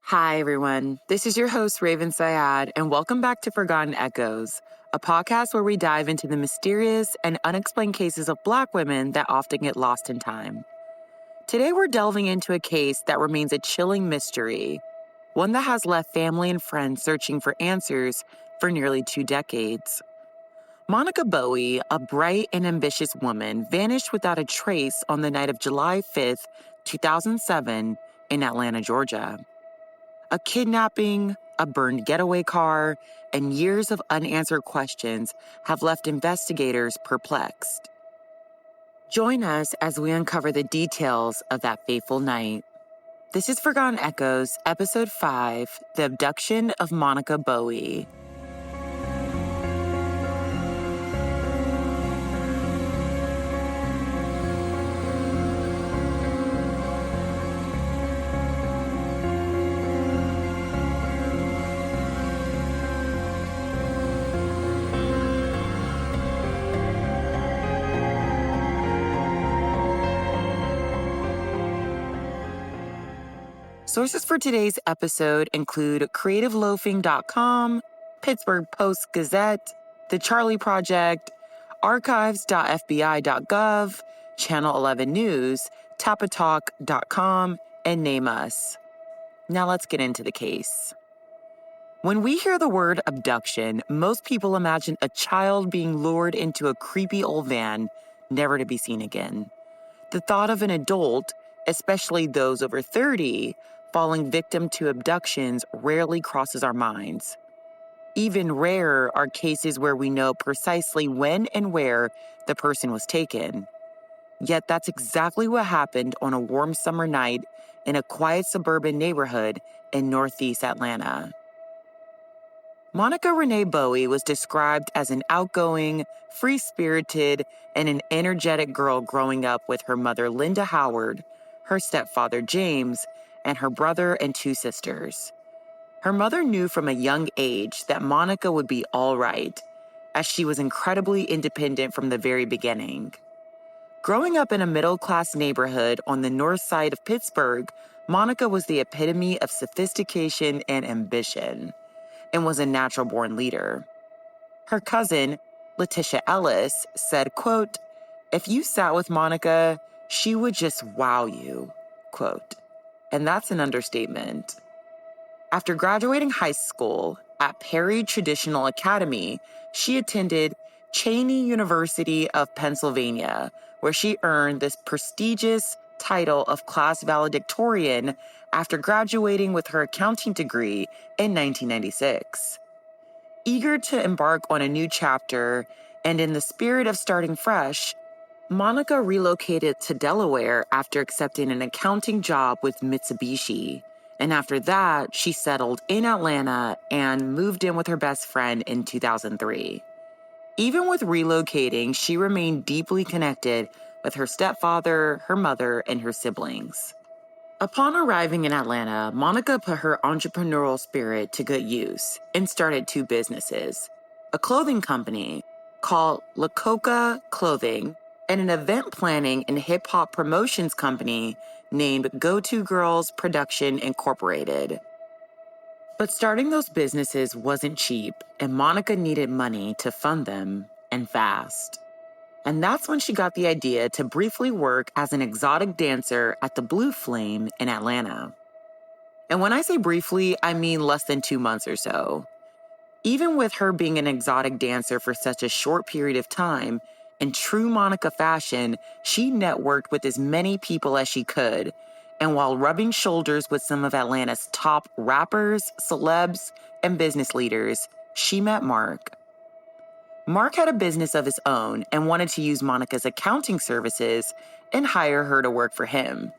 Hi, everyone. This is your host, Raven Syed, and welcome back to Forgotten Echoes, a podcast where we dive into the mysterious and unexplained cases of Black women that often get lost in time. Today, we're delving into a case that remains a chilling mystery, one that has left family and friends searching for answers for nearly 2 decades. Monica Bowie, a bright and ambitious woman, vanished without a trace on the night of July 5th, 2007, in Atlanta, Georgia. A kidnapping, a burned getaway car, and years of unanswered questions have left investigators perplexed. Join us as we uncover the details of that fateful night. This is Forgotten Echoes, Episode 5, The Abduction of Monica Bowie. Sources for today's episode include creativeloafing.com, Pittsburgh Post-Gazette, The Charlie Project, archives.fbi.gov, Channel 11 News, tapatalk.com, and Name Us. Now let's get into the case. When we hear the word abduction, most people imagine a child being lured into a creepy old van, never to be seen again. The thought of an adult, especially those over 30, falling victim to abductions rarely crosses our minds. Even rarer are cases where we know precisely when and where the person was taken. Yet that's exactly what happened on a warm summer night in a quiet suburban neighborhood in Northeast Atlanta. Monica Renee Bowie was described as an outgoing, free-spirited, and an energetic girl growing up with her mother Linda Howard, her stepfather James, and her brother and 2 sisters. Her mother knew from a young age that Monica would be all right, as she was incredibly independent from the very beginning. Growing up in a middle-class neighborhood on the north side of Pittsburgh, Monica was the epitome of sophistication and ambition, and was a natural-born leader. Her cousin, Letitia Ellis, said, quote, "If you sat with Monica, she would just wow you," quote. And that's an understatement. After graduating high school at Perry Traditional Academy, she attended Cheyney University of Pennsylvania, where she earned this prestigious title of class valedictorian after graduating with her accounting degree in 1996. Eager to embark on a new chapter, and in the spirit of starting fresh, Monica relocated to Delaware after accepting an accounting job with Mitsubishi. And after that, she settled in Atlanta and moved in with her best friend in 2003. Even with relocating, she remained deeply connected with her stepfather, her mother, and her siblings. Upon arriving in Atlanta, Monica put her entrepreneurial spirit to good use and started 2 businesses, a clothing company called La Coca Clothing and an event planning and hip-hop promotions company named Go-To Girls Production Incorporated. But starting those businesses wasn't cheap, and Monica needed money to fund them, and fast. And that's when she got the idea to briefly work as an exotic dancer at the Blue Flame in Atlanta. And when I say briefly, I mean less than 2 months or so. Even with her being an exotic dancer for such a short period of time, in true Monica fashion, she networked with as many people as she could. And while rubbing shoulders with some of Atlanta's top rappers, celebs, and business leaders, she met Mark. Mark had a business of his own and wanted to use Monica's accounting services and hire her to work for him.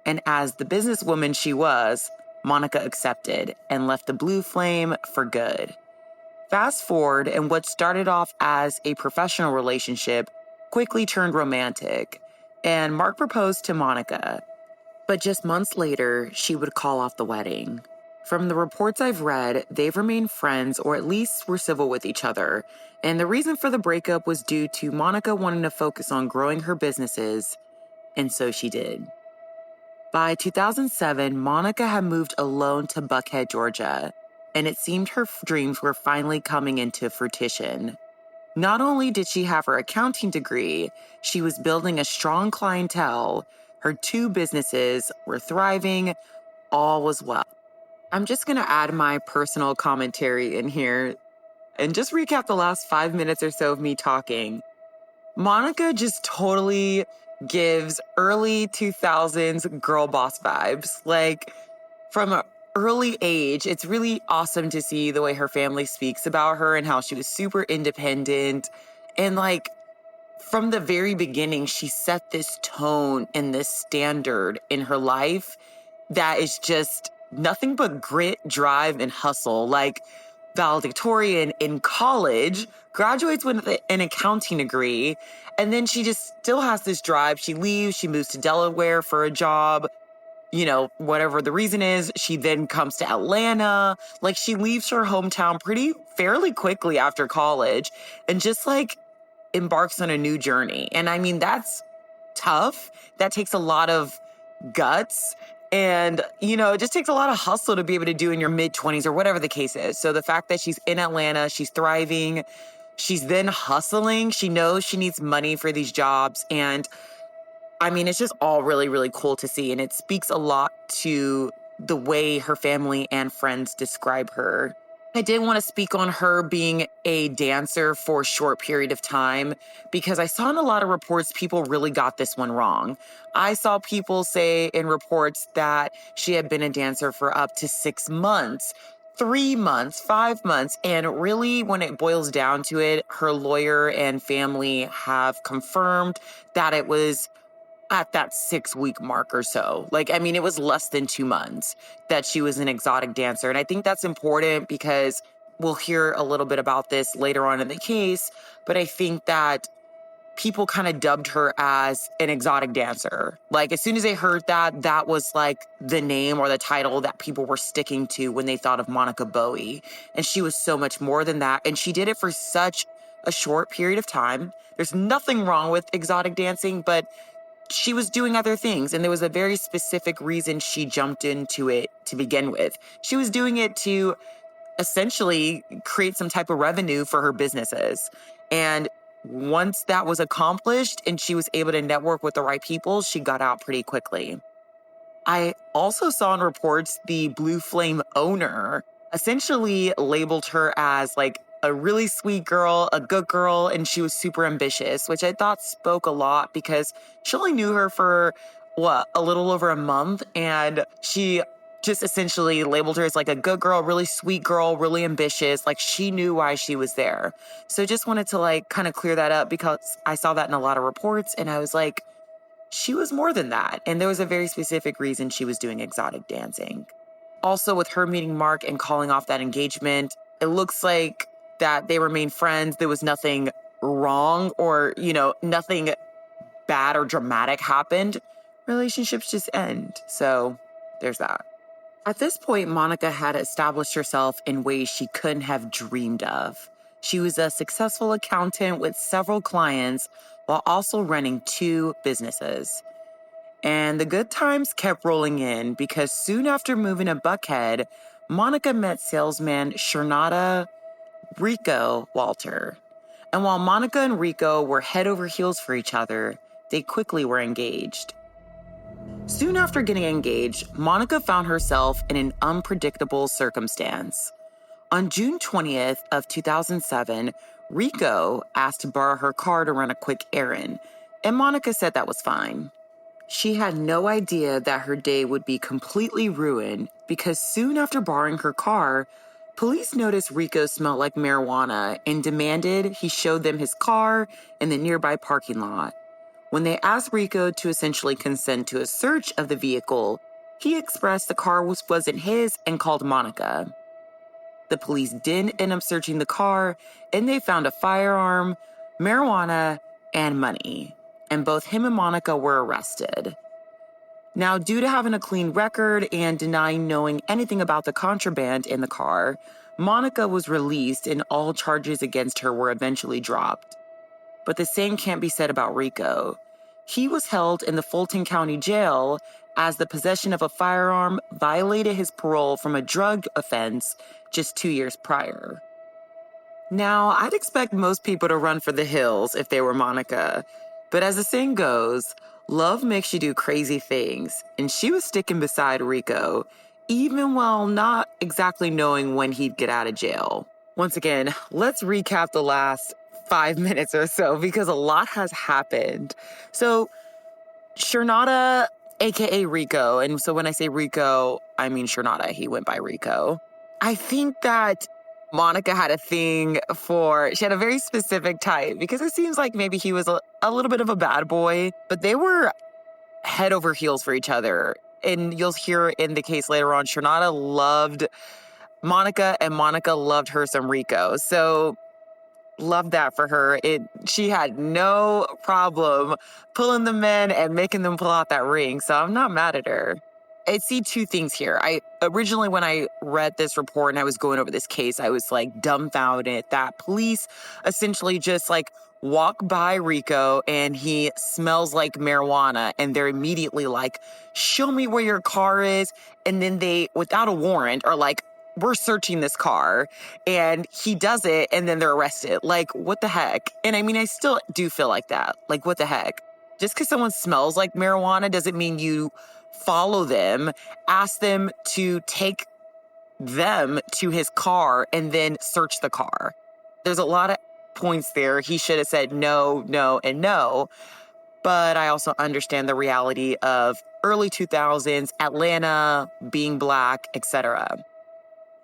And as the businesswoman she was, Monica accepted and left the Blue Flame for good. Fast forward, and what started off as a professional relationship quickly turned romantic, and Mark proposed to Monica. But just months later, she would call off the wedding. From the reports I've read, they've remained friends, or at least were civil with each other, and the reason for the breakup was due to Monica wanting to focus on growing her businesses, and so she did. By 2007, Monica had moved alone to Buckhead, Georgia, and it seemed her dreams were finally coming into fruition. Not only did she have her accounting degree, she was building a strong clientele. Her 2 businesses were thriving. All was well. I'm just going to add my personal commentary in here and just recap the last 5 minutes or so of me talking. Monica just totally gives early 2000s girl boss vibes. Like, from an early age, it's really awesome to see the way her family speaks about her and how she was super independent. And like, from the very beginning, she set this tone and this standard in her life that is just nothing but grit, drive, and hustle. Like, valedictorian in college, graduates with an accounting degree, and then she just still has this drive. She leaves, she moves to Delaware for a job. Whatever the reason is, she then comes to Atlanta. Like, she leaves her hometown fairly quickly after college and just like embarks on a new journey. And I mean, that's tough. That takes a lot of guts. And, it just takes a lot of hustle to be able to do in your mid-20s or whatever the case is. So the fact that she's in Atlanta, she's thriving, she's then hustling, she knows she needs money for these jobs. And I mean, it's just all really, really cool to see. And it speaks a lot to the way her family and friends describe her. I did want to speak on her being a dancer for a short period of time because I saw in a lot of reports people really got this one wrong. I saw people say in reports that she had been a dancer for up to 6 months, 3 months, 5 months. And really, when it boils down to it, her lawyer and family have confirmed that it was at that 6-week mark or so. Like, I mean, it was less than 2 months that she was an exotic dancer. And I think that's important because we'll hear a little bit about this later on in the case. But I think that people kind of dubbed her as an exotic dancer. Like, as soon as they heard that, that was like the name or the title that people were sticking to when they thought of Monica Bowie. And she was so much more than that. And she did it for such a short period of time. There's nothing wrong with exotic dancing, but she was doing other things, and there was a very specific reason she jumped into it to begin with. She was doing it to essentially create some type of revenue for her businesses. And once that was accomplished and she was able to network with the right people, she got out pretty quickly. I also saw in reports the Blue Flame owner essentially labeled her as like a really sweet girl, a good girl, and she was super ambitious, which I thought spoke a lot because she only knew her for, a little over a month, and she just essentially labeled her as like a good girl, really sweet girl, really ambitious. Like, she knew why she was there. So just wanted to like kind of clear that up because I saw that in a lot of reports, and I was like, she was more than that. And there was a very specific reason she was doing exotic dancing. Also, with her meeting Mark and calling off that engagement, it looks like that they remained friends. There was nothing wrong or, nothing bad or dramatic happened. Relationships just end. So there's that. At this point, Monica had established herself in ways she couldn't have dreamed of. She was a successful accountant with several clients while also running 2 businesses. And the good times kept rolling in because soon after moving to Buckhead, Monica met salesman Shernada Rico Walter. And while Monica and Rico were head over heels for each other, they quickly were engaged. Soon after getting engaged, Monica found herself in an unpredictable circumstance. On June 20th of 2007, Rico asked to borrow her car to run a quick errand, and Monica said that was fine. She had no idea that her day would be completely ruined because soon after borrowing her car, police noticed Rico smelled like marijuana and demanded he show them his car in the nearby parking lot. When they asked Rico to essentially consent to a search of the vehicle, he expressed the car wasn't his and called Monica. The police did end up searching the car, and they found a firearm, marijuana, and money. And both him and Monica were arrested. Now, due to having a clean record and denying knowing anything about the contraband in the car, Monica was released and all charges against her were eventually dropped. But the same can't be said about Rico. He was held in the Fulton County Jail as the possession of a firearm violated his parole from a drug offense just 2 years prior. Now, I'd expect most people to run for the hills if they were Monica, but as the saying goes, love makes you do crazy things, and she was sticking beside Rico, even while not exactly knowing when he'd get out of jail. Once again, let's recap the last 5 minutes or so because a lot has happened. So, Shernada, aka Rico, and so when I say Rico, I mean Shernada, he went by Rico. I think that Monica had a thing she had a very specific type because it seems like maybe he was a little bit of a bad boy, but they were head over heels for each other. And you'll hear in the case later on, Shernada loved Monica and Monica loved her some Rico. So love that for her. She had no problem pulling them in and making them pull out that ring. So I'm not mad at her. I see two things here. Originally, when I read this report and I was going over this case, I was like dumbfounded that police essentially just like walk by Rico and he smells like marijuana and they're immediately like, show me where your car is. And then they, without a warrant, are like, we're searching this car, and he does it and then they're arrested. Like, what the heck? And I mean, I still do feel like that. Like, what the heck? Just because someone smells like marijuana doesn't mean you follow them, ask them to take them to his car and then search the car. There's a lot of points there. He should have said no, no, and no. But I also understand the reality of early 2000s, Atlanta, being Black, etc.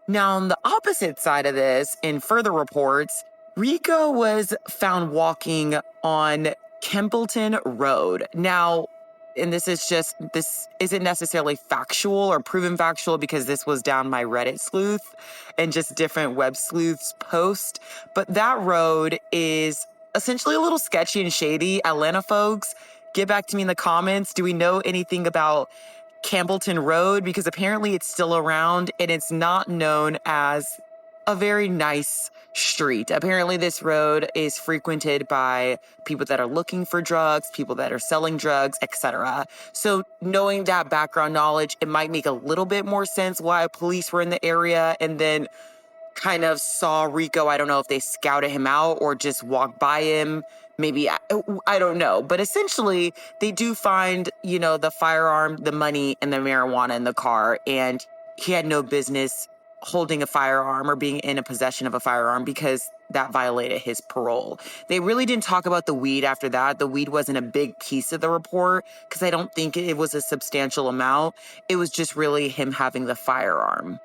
Now, on the opposite side of this, in further reports, Rico was found walking on Kempleton Road. Now, and this isn't necessarily factual or proven factual because this was down my Reddit sleuth and just different web sleuths post. But that road is essentially a little sketchy and shady. Atlanta folks, get back to me in the comments. Do we know anything about Campbellton Road? Because apparently it's still around and it's not known as a very nice street. Apparently this road is frequented by people that are looking for drugs, people that are selling drugs, etc. So knowing that background knowledge, it might make a little bit more sense why police were in the area and then kind of saw Rico. I don't know if they scouted him out or just walked by him. Maybe, I don't know. But essentially, they do find, the firearm, the money, and the marijuana in the car. And he had no business holding a firearm or being in a possession of a firearm because that violated his parole. They really didn't talk about the weed after that. The weed wasn't a big piece of the report because I don't think it was a substantial amount. It was just really him having the firearm.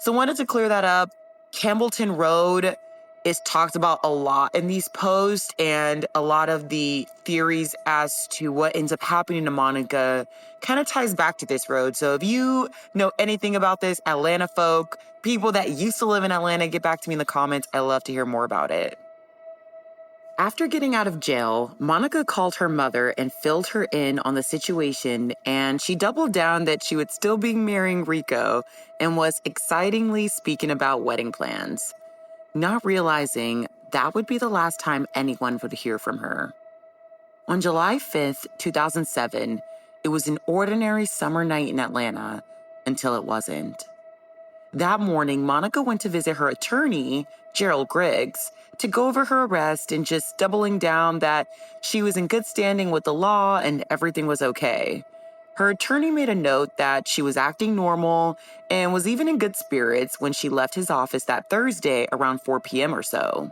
So wanted to clear that up. Campbellton Road is talked about a lot in these posts, and a lot of the theories as to what ends up happening to Monica kind of ties back to this road. So if you know anything about this, Atlanta folk, people that used to live in Atlanta, get back to me in the comments. I love to hear more about it. After getting out of jail, Monica called her mother and filled her in on the situation, and she doubled down that she would still be marrying Rico and was excitingly speaking about wedding plans, not realizing that would be the last time anyone would hear from her. On July 5th, 2007, it was an ordinary summer night in Atlanta until it wasn't. That morning, Monica went to visit her attorney, Gerald Griggs, to go over her arrest and just doubling down that she was in good standing with the law and everything was okay. Her attorney made a note that she was acting normal and was even in good spirits when she left his office that Thursday around 4 p.m. or so.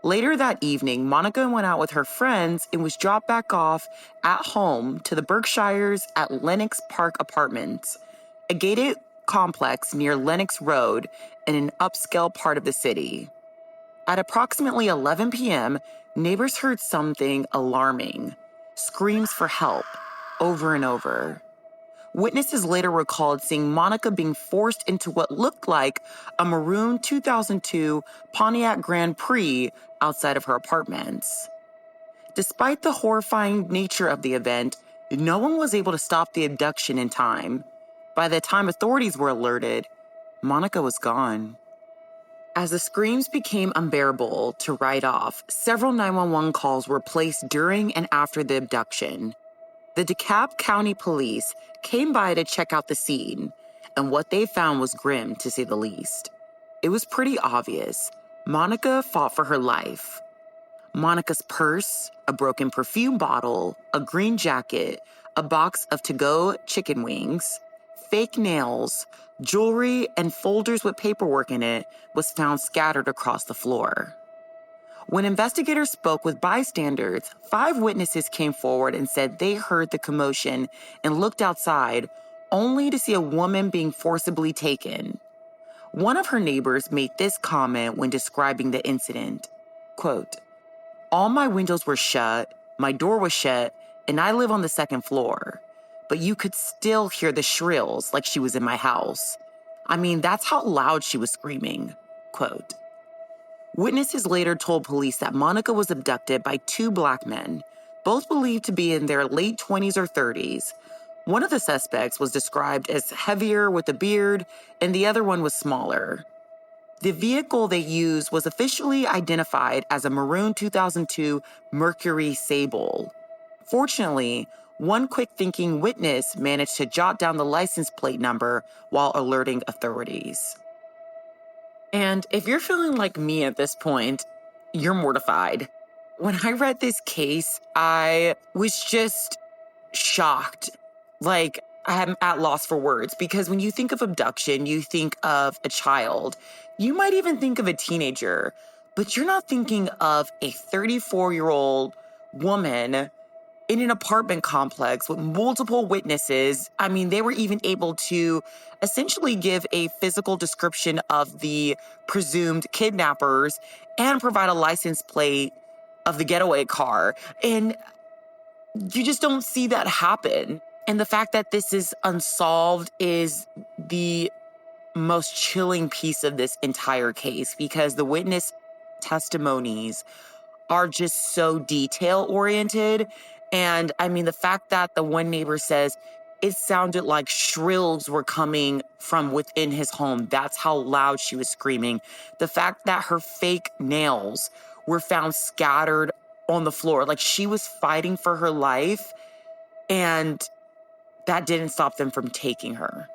Later that evening, Monica went out with her friends and was dropped back off at home to the Berkshires at Lenox Park Apartments, a gated complex near Lenox Road in an upscale part of the city. At approximately 11 p.m., neighbors heard something alarming, screams for help, over and over. Witnesses later recalled seeing Monica being forced into what looked like a maroon 2002 Pontiac Grand Prix outside of her apartments. Despite the horrifying nature of the event, no one was able to stop the abduction in time. By the time authorities were alerted, Monica was gone. As the screams became unbearable to write off, several 911 calls were placed during and after the abduction. The Dekalb County Police came by to check out the scene, and what they found was grim, to say the least. It was pretty obvious. Monica fought for her life. Monica's purse, a broken perfume bottle, a green jacket, a box of to-go chicken wings, fake nails, jewelry, and folders with paperwork in it was found scattered across the floor. When investigators spoke with bystanders, 5 witnesses came forward and said they heard the commotion and looked outside, only to see a woman being forcibly taken. One of her neighbors made this comment when describing the incident, quote, "All my windows were shut, my door was shut, and I live on the 2nd floor. But you could still hear the shrills like she was in my house. I mean, that's how loud she was screaming," quote. Witnesses later told police that Monica was abducted by 2 black men, both believed to be in their late 20s or 30s. One of the suspects was described as heavier with a beard, and the other one was smaller. The vehicle they used was officially identified as a maroon 2002 Mercury Sable. Fortunately, one quick-thinking witness managed to jot down the license plate number while alerting authorities. And if you're feeling like me at this point, you're mortified. When I read this case, I was just shocked. Like, I'm at loss for words, because when you think of abduction, you think of a child. You might even think of a teenager, but you're not thinking of a 34-year-old woman in an apartment complex with multiple witnesses. I mean, they were even able to essentially give a physical description of the presumed kidnappers and provide a license plate of the getaway car. And you just don't see that happen. And the fact that this is unsolved is the most chilling piece of this entire case, because the witness testimonies are just so detail-oriented. And I mean, the fact that the one neighbor says it sounded like shrills were coming from within his home. That's how loud she was screaming. The fact that her fake nails were found scattered on the floor, like she was fighting for her life, and that didn't stop them from taking her.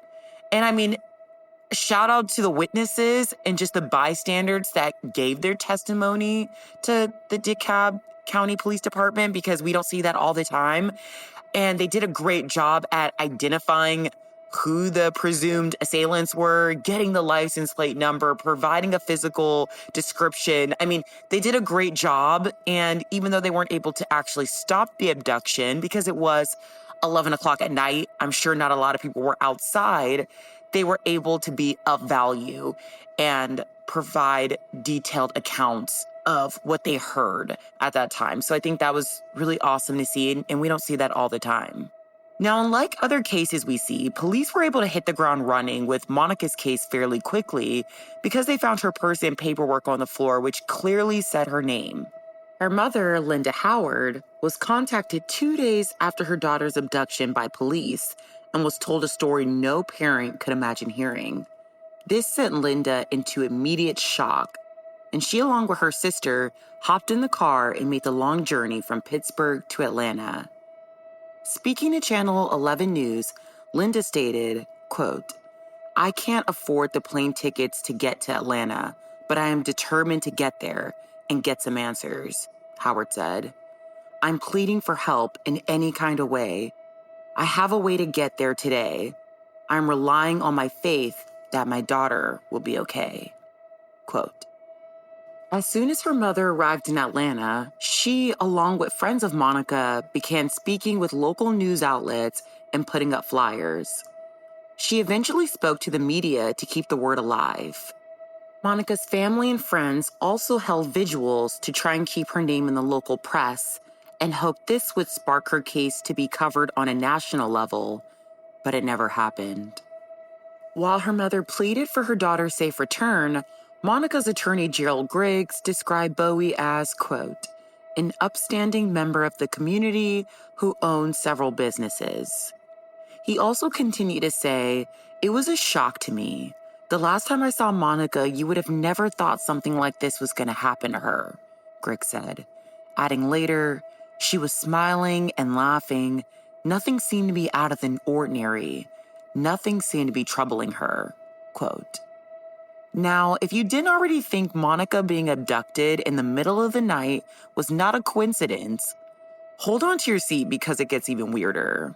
And I mean, shout out to the witnesses and just the bystanders that gave their testimony to the Dekalb County Police Department, because we don't see that all the time. And they did a great job at identifying who the presumed assailants were, getting the license plate number, providing a physical description. I mean, they did a great job. And even though they weren't able to actually stop the abduction, because it was 11 o'clock at night, I'm sure not a lot of people were outside, they were able to be of value and provide detailed accounts of what they heard at that time. So I think that was really awesome to see, and we don't see that all the time. Now, unlike other cases we see, police were able to hit the ground running with Monica's case fairly quickly because they found her purse and paperwork on the floor, which clearly said her name. Her mother, Linda Howard, was contacted 2 days after her daughter's abduction by police and was told a story no parent could imagine hearing. This sent Linda into immediate shock, and she, along with her sister, hopped in the car and made the long journey from Pittsburgh to Atlanta. Speaking to Channel 11 News, Linda stated, quote, "I can't afford the plane tickets to get to Atlanta, but I am determined to get there and get some answers," Howard said. "I'm pleading for help in any kind of way. I have a way to get there today. I'm relying on my faith that my daughter will be okay," quote. As soon as her mother arrived in Atlanta, she, along with friends of Monica, began speaking with local news outlets and putting up flyers. She eventually spoke to the media to keep the word alive. Monica's family and friends also held vigils to try and keep her name in the local press and hoped this would spark her case to be covered on a national level, but it never happened. While her mother pleaded for her daughter's safe return, Monica's attorney Gerald Griggs described Bowie as, quote, "an upstanding member of the community who owned several businesses." He also continued to say, "It was a shock to me. The last time I saw Monica, you would have never thought something like this was going to happen to her," Griggs said, adding later, "She was smiling and laughing, Nothing seemed to be out of the ordinary. Nothing seemed to be troubling her. Quote, now, if you didn't already think Monica being abducted in the middle of the night was not a coincidence, hold on to your seat because it gets even weirder.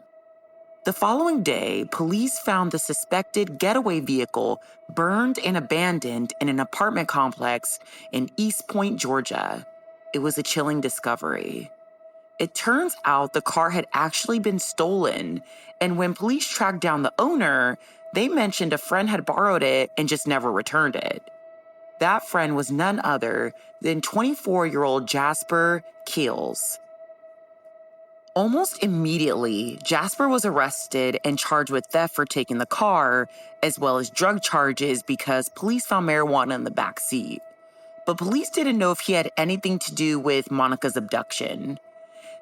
The following day, police found the suspected getaway vehicle burned and abandoned in an apartment complex in East Point, Georgia. It was a chilling discovery. It turns out the car had actually been stolen, and when police tracked down the owner, they mentioned a friend had borrowed it and just never returned it. That friend was none other than 24-year-old Jasper Keels. Almost immediately, Jasper was arrested and charged with theft for taking the car, as well as drug charges because police found marijuana in the back seat. But police didn't know if he had anything to do with Monica's abduction.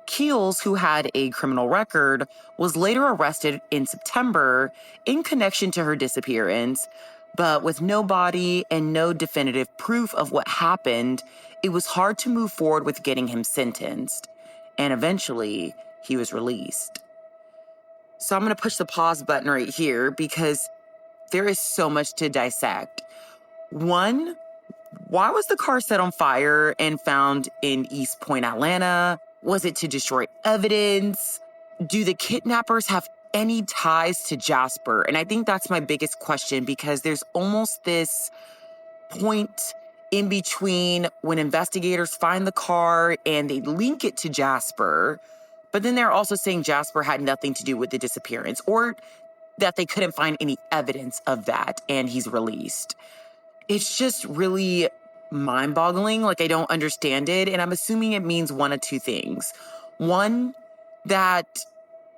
Keels, who had a criminal record, was later arrested in September in connection to her disappearance, but with no body and no definitive proof of what happened, it was hard to move forward with getting him sentenced. And eventually, he was released. So I'm going to push the pause button right here because there is so much to dissect. One, why was the car set on fire and found in East Point, Atlanta? Was it to destroy evidence? Do the kidnappers have any ties to Jasper? And I think that's my biggest question because there's almost this point in between when investigators find the car and they link it to Jasper, but then they're also saying Jasper had nothing to do with the disappearance or that they couldn't find any evidence of that and he's released. It's just really mind-boggling. Like, I don't understand it. And I'm assuming it means one of two things. One, that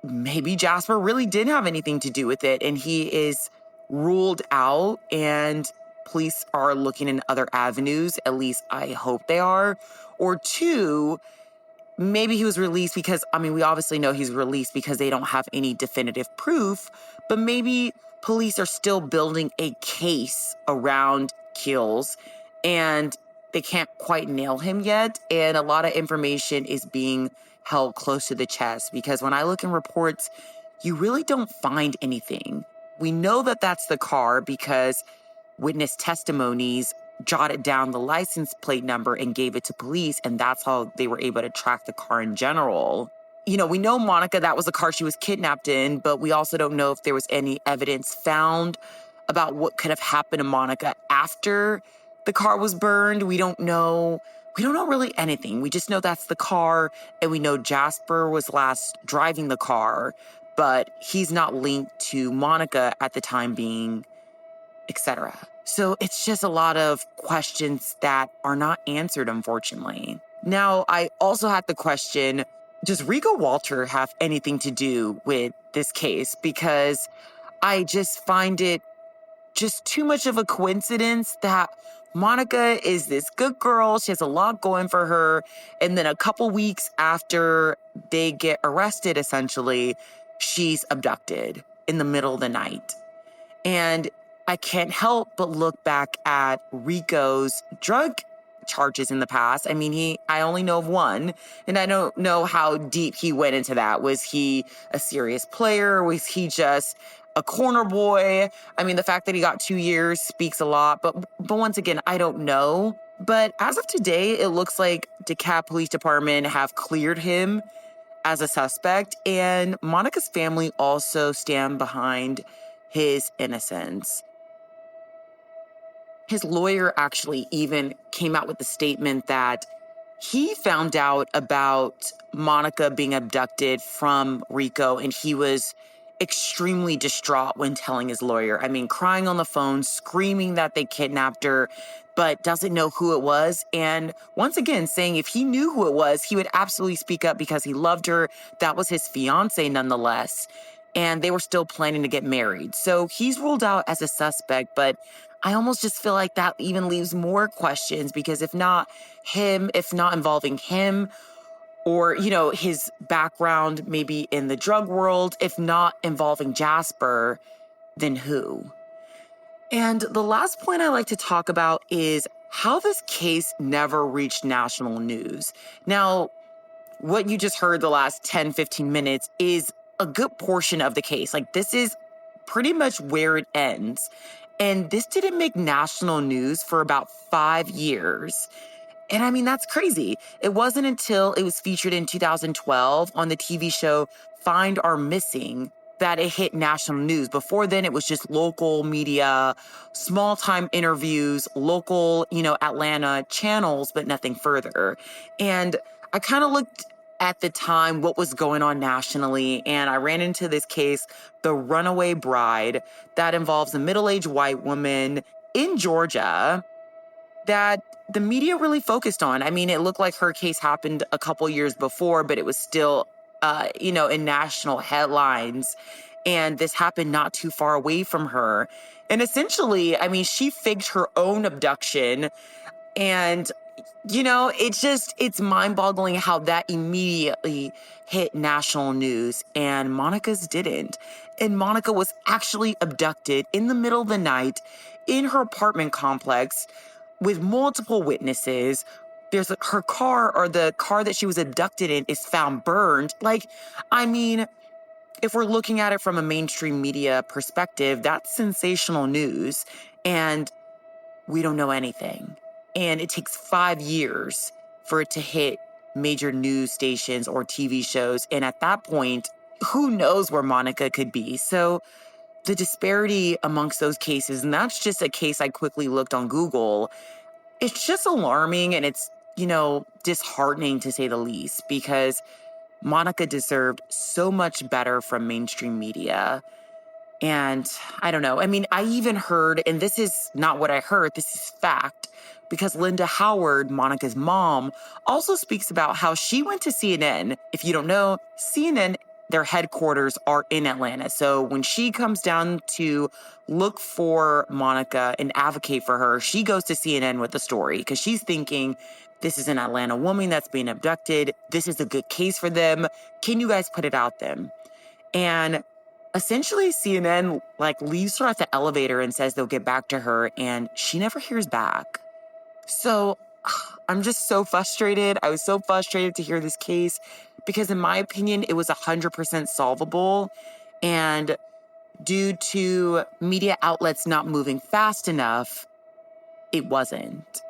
maybe Jasper really didn't have anything to do with it and he is ruled out and police are looking in other avenues. At least I hope they are. Or two, maybe he was released because, we obviously know he's released because they don't have any definitive proof, but maybe police are still building a case around Keels and they can't quite nail him yet. And a lot of information is being held close to the chest because when I look in reports, you really don't find anything. We know that that's the car because witness testimonies jotted down the license plate number and gave it to police, and that's how they were able to track the car in general. We know Monica, that was the car she was kidnapped in, but we also don't know if there was any evidence found about what could have happened to Monica after the car was burned. We don't know really anything. We just know that's the car, and we know Jasper was last driving the car, but he's not linked to Monica at the time being, etc. So it's just a lot of questions that are not answered, unfortunately. Now, I also had the question, does Rico Walter have anything to do with this case? Because I just find it just too much of a coincidence that Monica is this good girl. She has a lot going for her. And then a couple weeks after they get arrested, essentially, she's abducted in the middle of the night. And I can't help but look back at Rico's drug charges in the past. I only know of one, and I don't know how deep he went into that. Was he a serious player? Was he just a corner boy? The fact that he got 2 years speaks a lot, but once again, I don't know. But as of today, it looks like Dekalb Police Department have cleared him as a suspect, and Monica's family also stand behind his innocence. His lawyer actually even came out with a statement that he found out about Monica being abducted from Rico, and he was extremely distraught when telling his lawyer. Crying on the phone, screaming that they kidnapped her, but doesn't know who it was. And once again, saying if he knew who it was, he would absolutely speak up because he loved her. That was his fiance nonetheless. And they were still planning to get married. So he's ruled out as a suspect, but I almost just feel like that even leaves more questions because if not involving him, or, his background maybe in the drug world, if not involving Jasper, then who? And the last point I like to talk about is how this case never reached national news. Now, what you just heard the last 10, 15 minutes is a good portion of the case. Like, this is pretty much where it ends. And this didn't make national news for about 5 years. And I mean, that's crazy. It wasn't until it was featured in 2012 on the TV show Find Our Missing that it hit national news. Before then, it was just local media, small-time interviews, local, Atlanta channels, but nothing further. And I kind of looked at the time what was going on nationally, and I ran into this case, the Runaway Bride, that involves a middle-aged white woman in Georgia that the media really focused on. I mean, it looked like her case happened a couple years before, but it was still, in national headlines. And this happened not too far away from her. And essentially, I mean, she faked her own abduction. And, it's mind-boggling how that immediately hit national news, and Monica's didn't. And Monica was actually abducted in the middle of the night in her apartment complex with multiple witnesses. There's her car, or the car that she was abducted in, is found burned. Like, I mean, if we're looking at it from a mainstream media perspective, that's sensational news. And we don't know anything. And it takes 5 years for it to hit major news stations or TV shows. And at that point, who knows where Monica could be? So the disparity amongst those cases, and that's just a case I quickly looked on Google, it's just alarming, and it's, disheartening to say the least, because Monica deserved so much better from mainstream media. And I don't know. I mean, I even heard, and this is not what I heard, this is fact, because Linda Howard, Monica's mom, also speaks about how she went to CNN. If you don't know, CNN, their headquarters are in Atlanta. So when she comes down to look for Monica and advocate for her, she goes to CNN with the story, because she's thinking, this is an Atlanta woman that's being abducted. This is a good case for them. Can you guys put it out them? And essentially, CNN leaves her at the elevator and says they'll get back to her, and she never hears back. So I'm just so frustrated. I was so frustrated to hear this case, because in my opinion, it was 100% solvable. And due to media outlets not moving fast enough, it wasn't.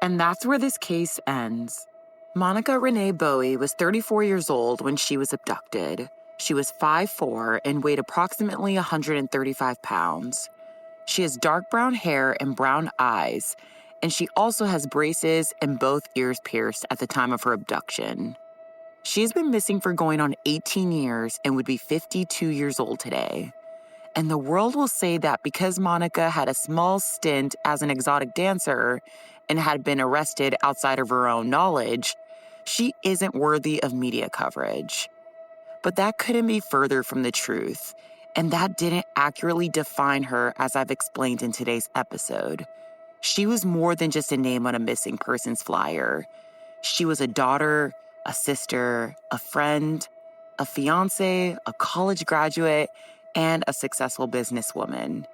And that's where this case ends. Monica Renee Bowie was 34 years old when she was abducted. She was 5'4" and weighed approximately 135 pounds. She has dark brown hair and brown eyes, and she also has braces and both ears pierced at the time of her abduction. She has been missing for going on 18 years and would be 52 years old today. And the world will say that because Monica had a small stint as an exotic dancer and had been arrested outside of her own knowledge, she isn't worthy of media coverage. But that couldn't be further from the truth, and that didn't accurately define her, as I've explained in today's episode. She was more than just a name on a missing persons flyer. She was a daughter, a sister, a friend, a fiance, a college graduate, and a successful businesswoman.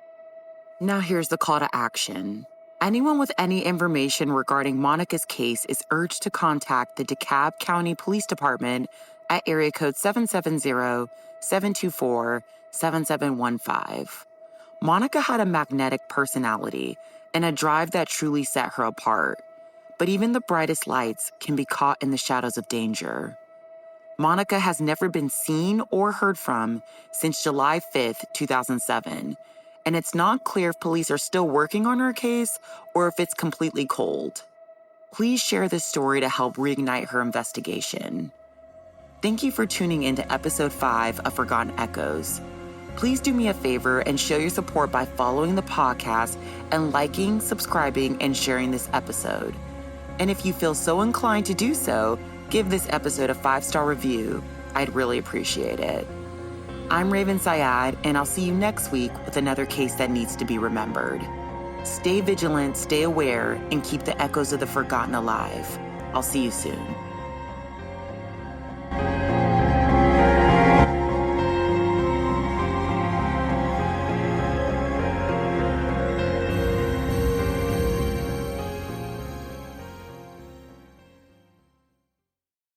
Now here's the call to action. Anyone with any information regarding Monica's case is urged to contact the Dekalb County Police Department at area code 770-724-7715. Monica had a magnetic personality and a drive that truly set her apart. But even the brightest lights can be caught in the shadows of danger. Monica has never been seen or heard from since July 5th, 2007, and it's not clear if police are still working on her case or if it's completely cold. Please share this story to help reignite her investigation. Thank you for tuning in to episode 5 of Forgotten Echoes. Please do me a favor and show your support by following the podcast and liking, subscribing, and sharing this episode. And if you feel so inclined to do so, give this episode a 5-star review. I'd really appreciate it. I'm Raven Syed, and I'll see you next week with another case that needs to be remembered. Stay vigilant, stay aware, and keep the echoes of the forgotten alive. I'll see you soon.